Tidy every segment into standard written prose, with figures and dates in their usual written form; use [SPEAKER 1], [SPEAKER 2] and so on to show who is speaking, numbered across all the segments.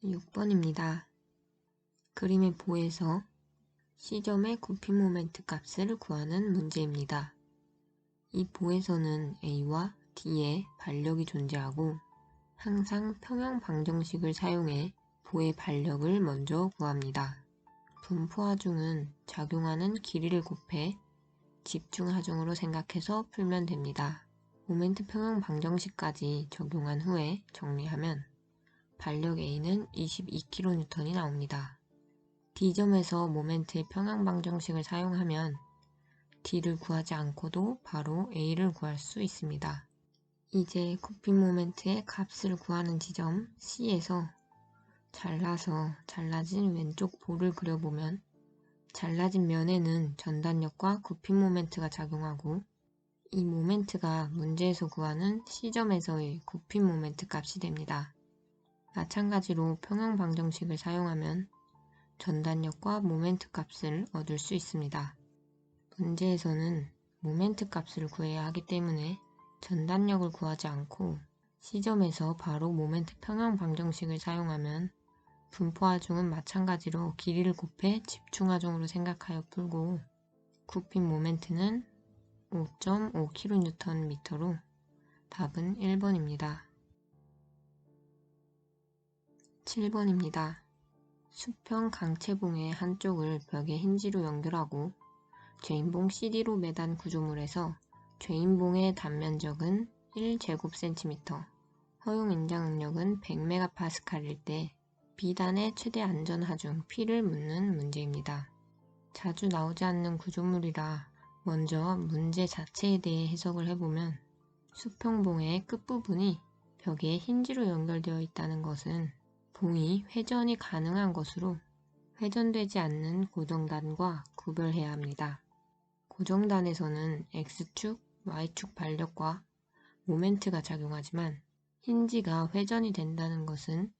[SPEAKER 1] 6번입니다. 그림의 보에서 C점의 굽힘 모멘트 값을 구하는 문제입니다. 이 보에서는 A와 D에 반력이 존재하고 항상 평형 방정식을 사용해 보의 반력을 먼저 구합니다. 분포하중은 작용하는 길이를 곱해 집중하중으로 생각해서 풀면 됩니다. 모멘트 평형 방정식까지 적용한 후에 정리하면 반력 A는 22kN이 나옵니다. D점에서 모멘트의 평형 방정식을 사용하면 D를 구하지 않고도 바로 A를 구할 수 있습니다. 이제 굽힘 모멘트의 값을 구하는 지점 C에서 잘라서 잘라진 왼쪽 볼을 그려보면 잘라진 면에는 전단력과 굽힘 모멘트가 작용하고 이 모멘트가 문제에서 구하는 C점에서의 굽힘 모멘트 값이 됩니다. 마찬가지로 평형 방정식을 사용하면 전단력과 모멘트 값을 얻을 수 있습니다. 문제에서는 모멘트 값을 구해야 하기 때문에 전단력을 구하지 않고 C점에서 바로 모멘트 평형 방정식을 사용하면 분포하중은 마찬가지로 길이를 곱해 집중하중으로 생각하여 풀고 굽힘 모멘트는 5.5kNm로 답은 1번입니다. 7번입니다. 수평 강체봉의 한쪽을 벽에 힌지로 연결하고 죄인봉 CD로 매단 구조물에서 죄인봉의 단면적은 1제곱cm, 허용 인장 응력은 100MPa일 때 B단의 최대 안전 하중 P를 묻는 문제입니다. 자주 나오지 않는 구조물이라 먼저 문제 자체에 대해 해석을 해보면 수평봉의 끝부분이 벽에 힌지로 연결되어 있다는 것은 봉이 회전이 가능한 것으로 회전되지 않는 고정단과 구별해야 합니다. 고정단에서는 X축, Y축 반력과 모멘트가 작용하지만 힌지가 회전이 된다는 것은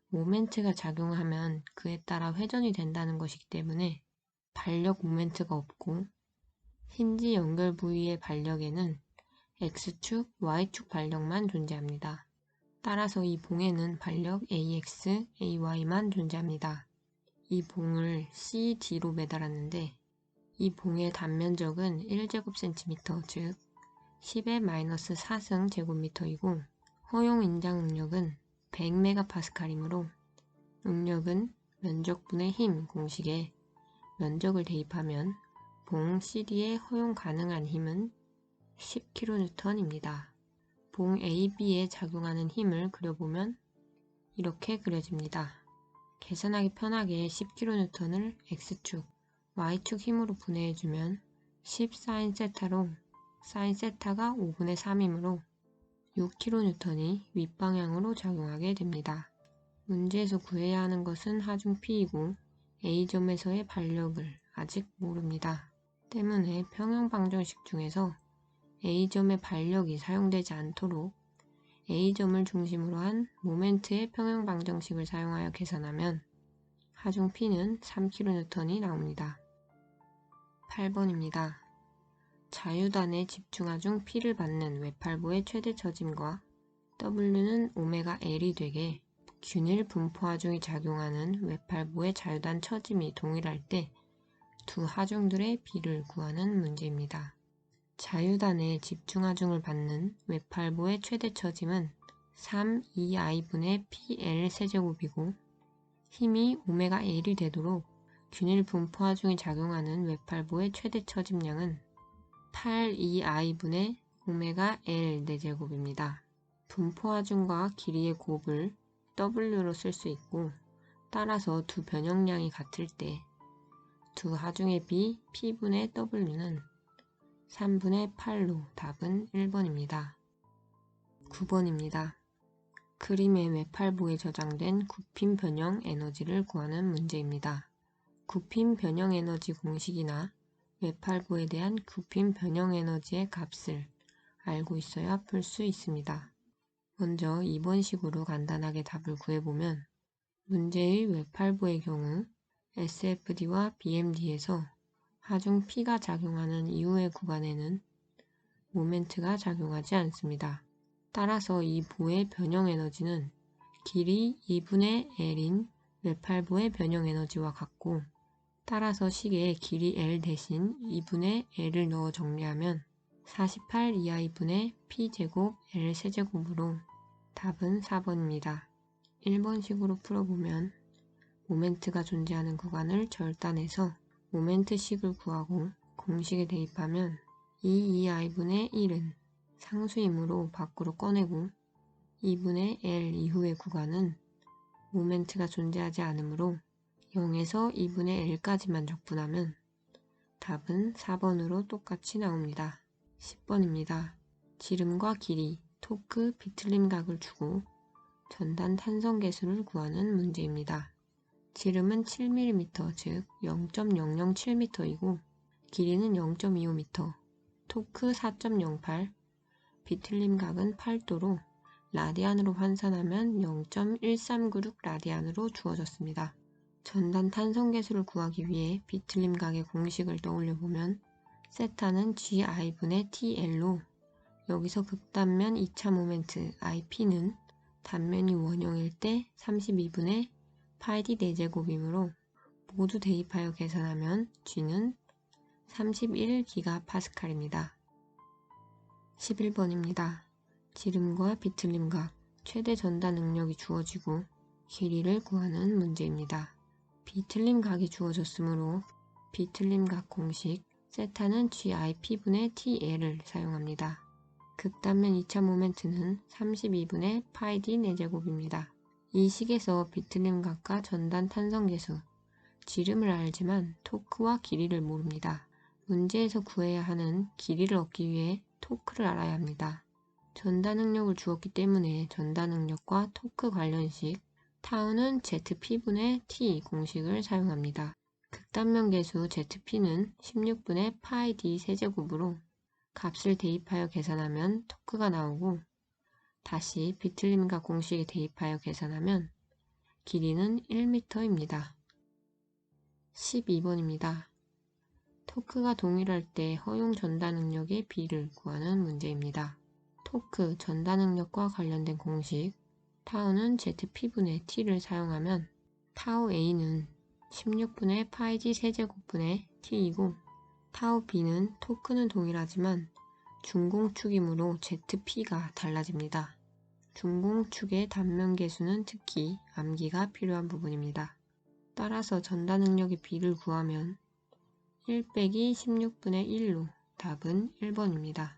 [SPEAKER 1] 모멘트가 작용하면 그에 따라 회전이 된다는 것이기 때문에 반력 모멘트가 없고 힌지 연결 부위의 반력에는 X축, Y축 반력만 존재합니다. 따라서 이 봉에는 반력 AX, AY만 존재합니다. 이 봉을 CD로 매달았는데 이 봉의 단면적은 1제곱cm, 즉 10의 마이너스 4승 제곱미터이고 허용 인장 응력은 100MPa이므로 응력은 면적분의 힘 공식에 면적을 대입하면 봉 CD에 허용 가능한 힘은 10kN입니다. 봉 AB에 작용하는 힘을 그려보면 이렇게 그려집니다. 계산하기 편하게 10kN을 X축, Y축 힘으로 분해해주면 10sinθ로 sinθ가 5분의 3이므로 6kN이 윗방향으로 작용하게 됩니다. 문제에서 구해야 하는 것은 하중 P이고 A점에서의 반력을 아직 모릅니다. 때문에 평형 방정식 중에서 A점의 반력이 사용되지 않도록 A점을 중심으로 한 모멘트의 평형 방정식을 사용하여 계산하면 하중 P는 3kN이 나옵니다. 8번입니다. 자유단의 집중하중 P를 받는 외팔보의 최대 처짐과 W는 오메가 L이 되게 균일 분포하중이 작용하는 외팔보의 자유단 처짐이 동일할 때 두 하중들의 비를 구하는 문제입니다. 자유단의 집중하중을 받는 외팔보의 최대 처짐은 3EI분의 PL 세제곱이고 힘이 오메가 L이 되도록 균일 분포하중이 작용하는 외팔보의 최대 처짐량은 8EI분의 오메가 L 4제곱입니다. 분포하중과 길이의 곱을 W로 쓸 수 있고 따라서 두 변형량이 같을 때 두 하중의 비 P분의 W는 3분의 8로 답은 1번입니다. 9번입니다. 그림의 외팔보에 저장된 굽힘 변형 에너지를 구하는 문제입니다. 굽힘 변형 에너지 공식이나 외팔보에 대한 굽힘 변형 에너지의 값을 알고 있어야 풀 수 있습니다. 먼저 2번식으로 간단하게 답을 구해보면 문제의 외팔보의 경우 SFD와 BMD에서 하중 P가 작용하는 이후의 구간에는 모멘트가 작용하지 않습니다. 따라서 이 보의 변형 에너지는 길이 2분의 L인 외팔부의 변형 에너지와 같고, 따라서 식에 길이 L 대신 2분의 L을 넣어 정리하면 48 2i 분의 P제곱 L 세제곱으로 답은 4번입니다. 1번식으로 풀어보면 모멘트가 존재하는 구간을 절단해서 모멘트식을 구하고 공식에 대입하면 2i분의 1은 상수이므로 밖으로 꺼내고 2분의 L 이후의 구간은 모멘트가 존재하지 않으므로 0에서 2분의 L까지만 적분하면 답은 4번으로 똑같이 나옵니다. 10번입니다. 지름과 길이, 토크, 비틀림각을 주고 전단 탄성 계수를 구하는 문제입니다. 지름은 7mm, 즉 0.007m이고 길이는 0.25m, 토크 4.08, 비틀림각은 8도로 라디안으로 환산하면 0.1396 라디안으로 주어졌습니다. 전단 탄성 계수를 구하기 위해 비틀림각의 공식을 떠올려보면 세타는 GI분의 TL로 여기서 극단면 2차 모멘트 IP는 단면이 원형일 때 32분의 파이D 4제곱이므로 모두 대입하여 계산하면 G는 31GPa입니다. 11번입니다. 지름과 비틀림각, 최대 전단 응력이 주어지고 길이를 구하는 문제입니다. 비틀림각이 주어졌으므로 비틀림각 공식 세타는 GIP분의 TL을 사용합니다. 극단면 2차 모멘트는 32분의 파이D 4제곱입니다. 이 식에서 비틀림각과 전단 탄성 계수, 지름을 알지만 토크와 길이를 모릅니다. 문제에서 구해야 하는 길이를 얻기 위해 토크를 알아야 합니다. 전단 응력을 주었기 때문에 전단 응력과 토크 관련식 타우는 ZP분의 T 공식을 사용합니다. 극단면 계수 ZP는 16분의 파이 D 세제곱으로 값을 대입하여 계산하면 토크가 나오고 다시 비틀림각 공식에 대입하여 계산하면 길이는 1m입니다. 12번입니다. 토크가 동일할 때 허용 전단 응력의 비를 구하는 문제입니다. 토크 전단 응력과 관련된 공식 타우는 ZP분의 T를 사용하면 타우 A는 16분의 파이 D 세제곱분의 T이고 타우 B는 토크는 동일하지만 중공축이므로 ZP가 달라집니다. 중공축의 단면 계수는 특히 암기가 필요한 부분입니다. 따라서 전단 응력의 비를 구하면 1 빼기 16분의 1로 답은 1번입니다.